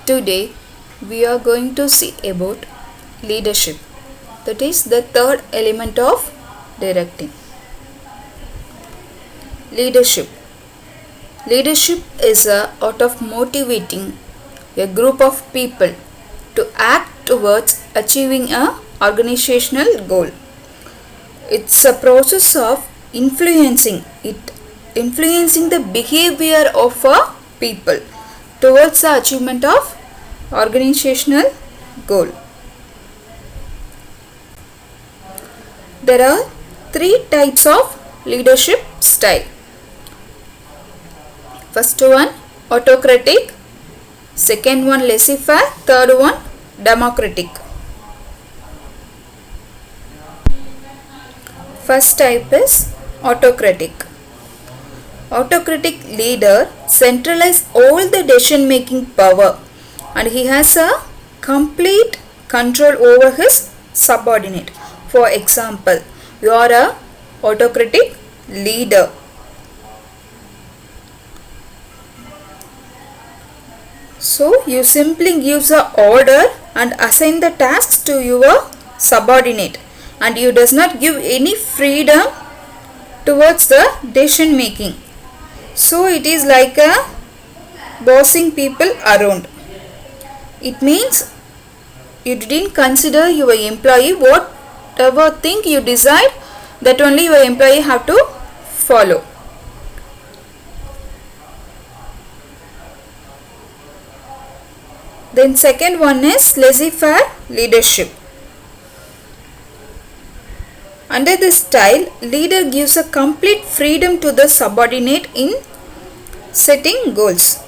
Today we are going to see about leadership, that is the third element of directing. Leadership. Leadership is a art of motivating a group of people to act towards achieving a organizational goal. It's a process of influencing the behavior of a people towards the achievement of organizational goal. There are three types of leadership style. First one autocratic, second one laissez-faire, third one democratic. First type is autocratic. Autocratic leader centralizes all the decision making power and he has a complete control over his subordinate. For example, you are a autocratic leader. So you simply give the order and assign the tasks to your subordinate, and you does not give any freedom towards the decision making. So it is like a bossing people around. It means you didn't consider your employee. Whatever thing you decide, that only your employee have to follow. Then second one is laissez-faire leadership. Under this style, leader gives a complete freedom to the subordinate in setting goals.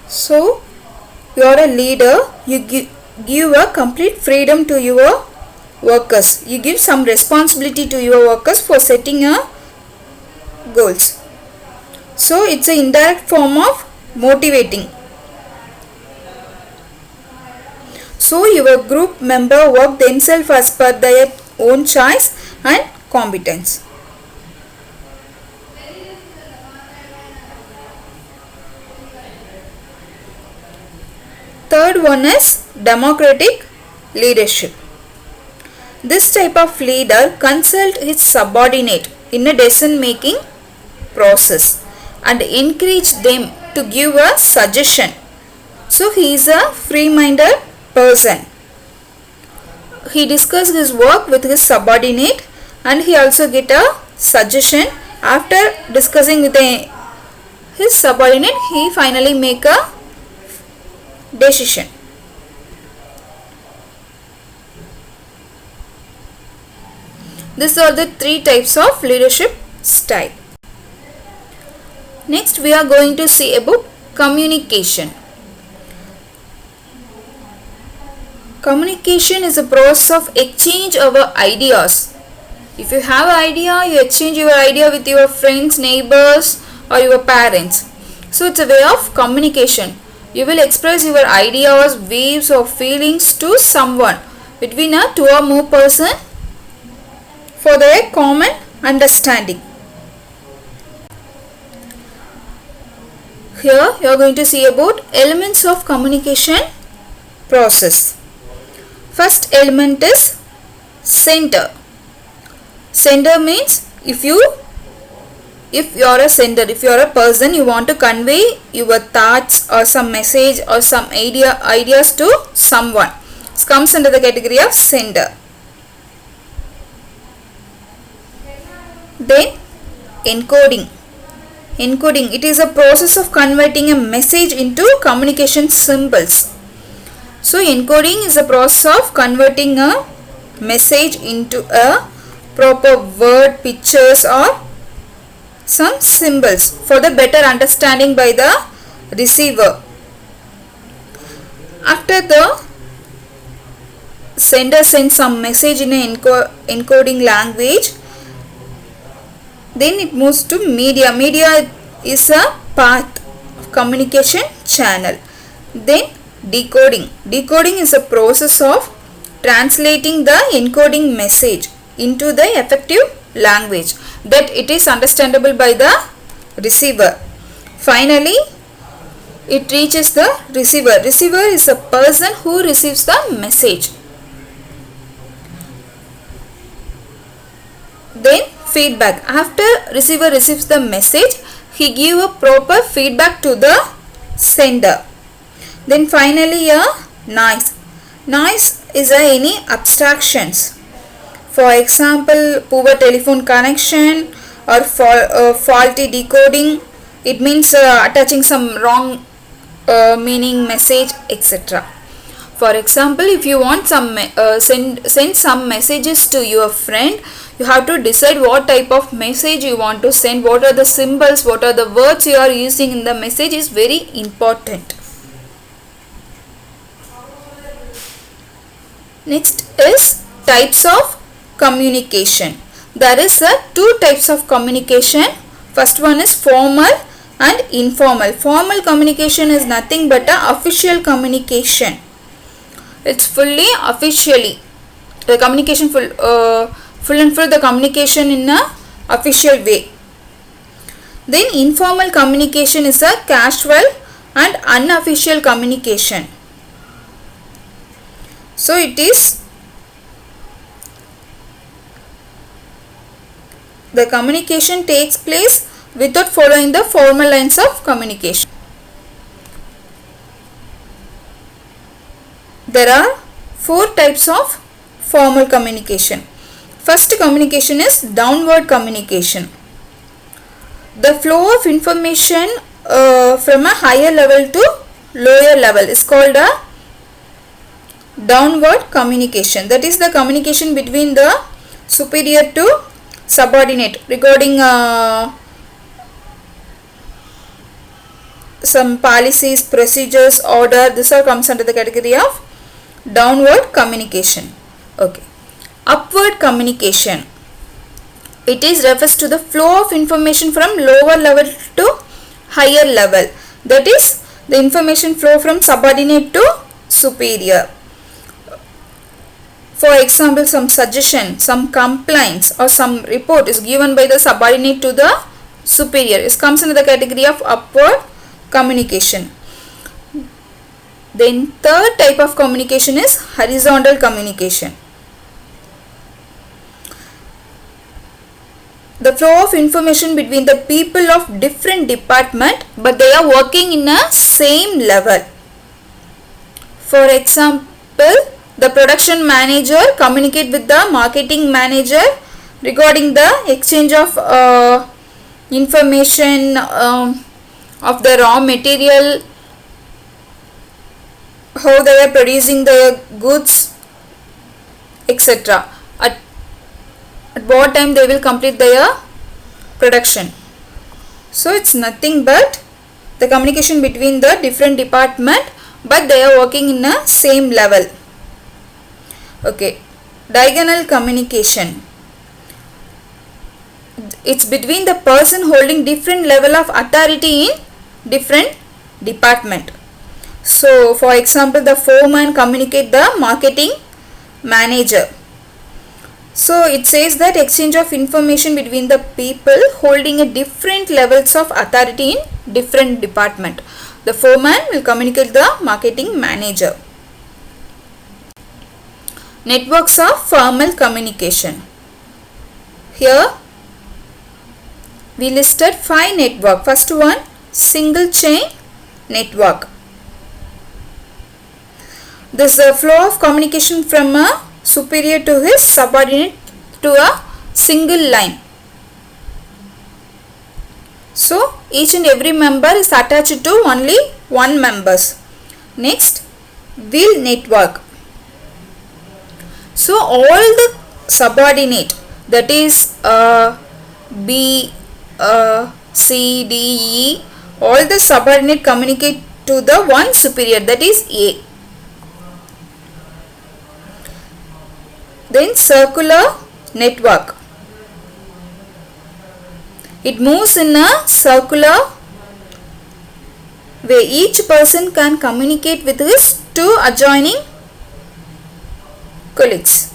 So, you are a leader, you give a complete freedom to your workers. You give some responsibility to your workers for setting a goals. So, it's an indirect form of motivating. So, your group member work themselves as per their own choice and competence. Third one is democratic leadership. This type of leader consults his subordinate in a decision making process and encourage them to give a suggestion. So he is a free-minded person. He discuss his work with his subordinate and he also get a suggestion. After discussing with his subordinate, he finally make a decision. These are the three types of leadership style. Next we are going to see about communication. Communication is a process of exchange of ideas. If you have an idea, you exchange your idea with your friends, neighbors or your parents. So it's a way of communication. You will express your ideas, views or feelings to someone between a two or more person for their common understanding. Here you are going to see about elements of communication process. First element is sender. Sender means if you are a sender, if you are a person, you want to convey your thoughts or some message or some ideas to someone. It comes under the category of sender. Then encoding. Encoding, it is a process of converting a message into communication symbols. So encoding is a process of converting a message into a proper word, pictures or some symbols for the better understanding by the receiver. After the sender sends some message in a encoding language, then it moves to media. Media is a path of communication channel. Then decoding. Decoding is a process of translating the encoding message into the effective language that it is understandable by the receiver. Finally, it reaches the receiver. Receiver is a person who receives the message. Then feedback. After receiver receives the message, he give a proper feedback to the sender. Then finally a noise. Noise is any abstractions. For example, poor telephone connection or faulty decoding. It means attaching some wrong meaning message, etc. For example, if you want some send some messages to your friend, you have to decide what type of message you want to send, what are the symbols, what are the words you are using in the message is very important. Next is types of communication. There is two types of communication. First one is formal and informal. Formal communication is nothing but a official communication. It's fully officially the communication full and full the communication in a official way. Then informal communication is a casual and unofficial communication. So it is the communication takes place without following the formal lines of communication. There are four types of formal communication. First communication is downward communication. The flow of information from a higher level to lower level is called a downward communication. That is the communication between the superior to subordinate regarding some policies, procedures, order. This all comes under the category of downward communication. Okay. Upward communication. It is refers to the flow of information from lower level to higher level. That is the information flow from subordinate to superior. For example, some suggestion, some complaints or some report is given by the subordinate to the superior. It comes under the category of upward communication. Then third type of communication is horizontal communication. The flow of information between the people of different department, but they are working in a same level. For example, the production manager communicate with the marketing manager regarding the exchange of information of the raw material, how they are producing the goods, etc. At what time they will complete their production. So it's nothing but the communication between the different department, but they are working in a same level. Okay. Diagonal communication. It's between the person holding different level of authority in different department. So for example, the foreman communicate the marketing manager. So it says that exchange of information between the people holding a different levels of authority in different department. The foreman will communicate the marketing manager. Networks of formal communication. Here we listed 5 networks. First one, single chain network. This is the flow of communication from a superior to his subordinate to a single line. So each and every member is attached to only one members. Next, wheel network. So all the subordinate, that is B, C, D, E, all the subordinate communicate to the one superior, that is A. Then circular network. It moves in a circular way. Each person can communicate with his two adjoining colleagues.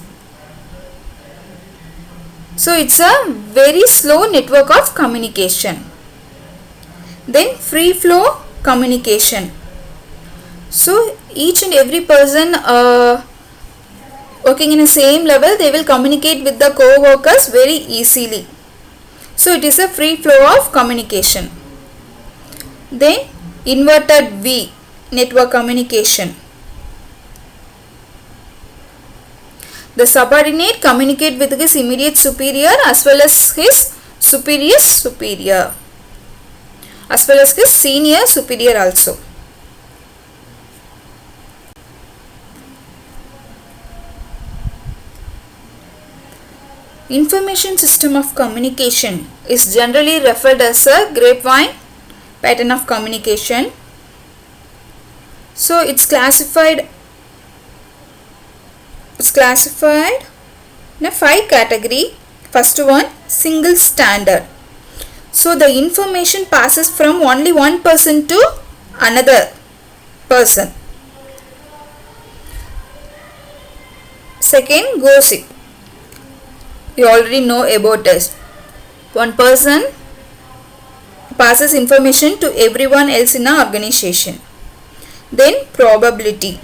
So it's a very slow network of communication. Then free flow communication. So each and every person working in the same level, they will communicate with the co-workers very easily. So it is a free flow of communication. Then inverted V, network communication. The subordinate communicate with his immediate superior as well as his superior's superior, as well as his senior superior also. Information system of communication is generally referred as a grapevine pattern of communication. So it's classified in a 5 category. First one, single standard. So the information passes from only one person to another person. Second, gossip. You already know about this. One person passes information to everyone else in an organization. Then probability.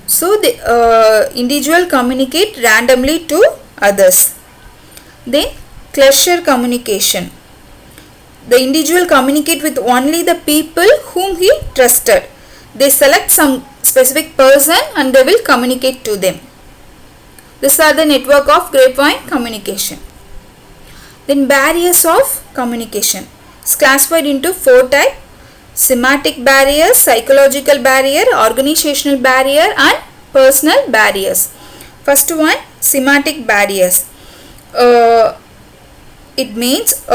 So the individual communicate randomly to others. Then cluster communication. The individual communicate with only the people whom he trusted. They select some specific person and they will communicate to them. These are the network of grapevine communication. Then barriers of communication. It's classified into 4 types: semantic barriers, psychological barrier, organizational barrier and personal barriers. First one, semantic barriers. It means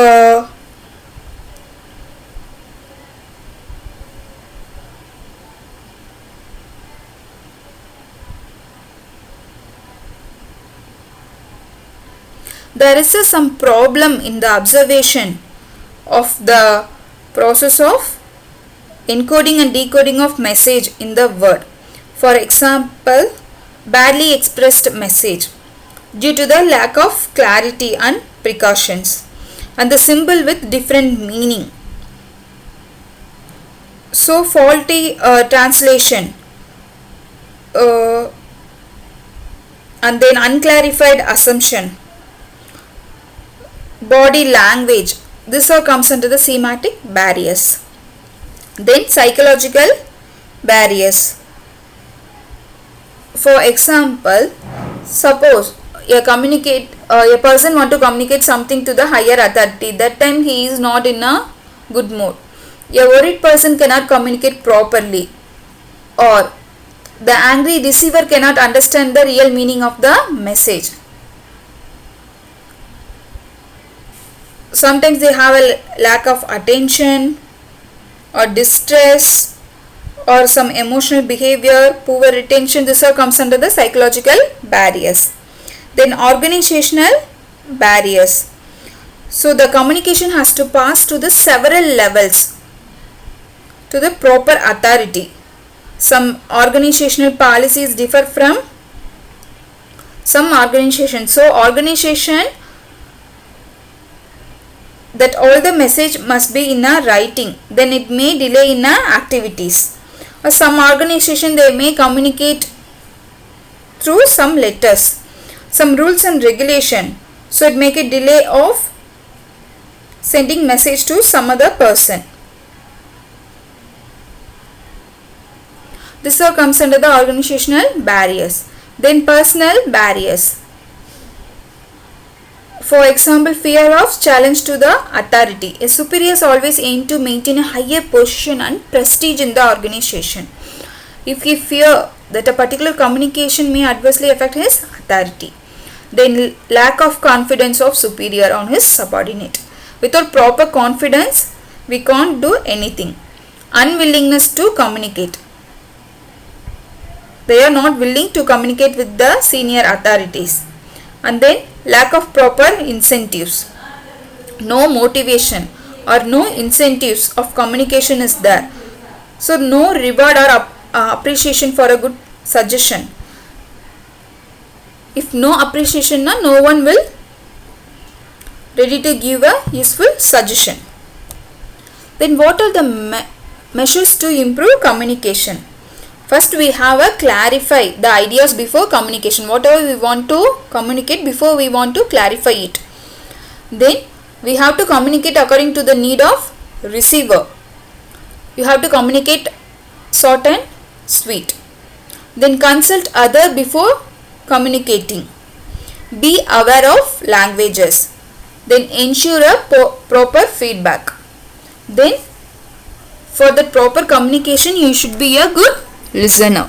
there is some problem in the observation of the process of encoding and decoding of message in the word. For example, badly expressed message due to the lack of clarity and precautions, and the symbol with different meaning. So faulty translation and then unclarified assumption, body language, this all comes under the semantic barriers. Then psychological barriers. For example, suppose a person want to communicate something to the higher authority. That time he is not in a good mood. A worried person cannot communicate properly, or the angry receiver cannot understand the real meaning of the message. Sometimes they have a lack of attention or distress or some emotional behavior, poor retention. This all comes under the psychological barriers. Then organizational barriers. So the communication has to pass to the several levels to the proper authority. Some organizational policies differ from some organizations. So organization that all the message must be in a writing, then it may delay in a activities. Or some organization they may communicate through some letters, some rules and regulation, so it make a delay of sending message to some other person. This all comes under the organizational barriers. Then personal barriers. For example, fear of challenge to the authority. A superiors always aim to maintain a higher position and prestige in the organization. If he fear that a particular communication may adversely affect his authority. Then lack of confidence of superior on his subordinate. Without proper confidence, we can't do anything. Unwillingness to communicate. They are not willing to communicate with the senior authorities. And then lack of proper incentives. No motivation or no incentives of communication is there. So no reward or appreciation for a good suggestion. If no appreciation, no one will ready to give a useful suggestion. Then what are the measures to improve communication? First we have a clarify the ideas before communication. Whatever we want to communicate, before we want to clarify it. Then we have to communicate according to the need of receiver. You have to communicate short and sweet. Then consult other before communicating. Be aware of languages. Then ensure a proper feedback. Then for the proper communication you should be a good listener.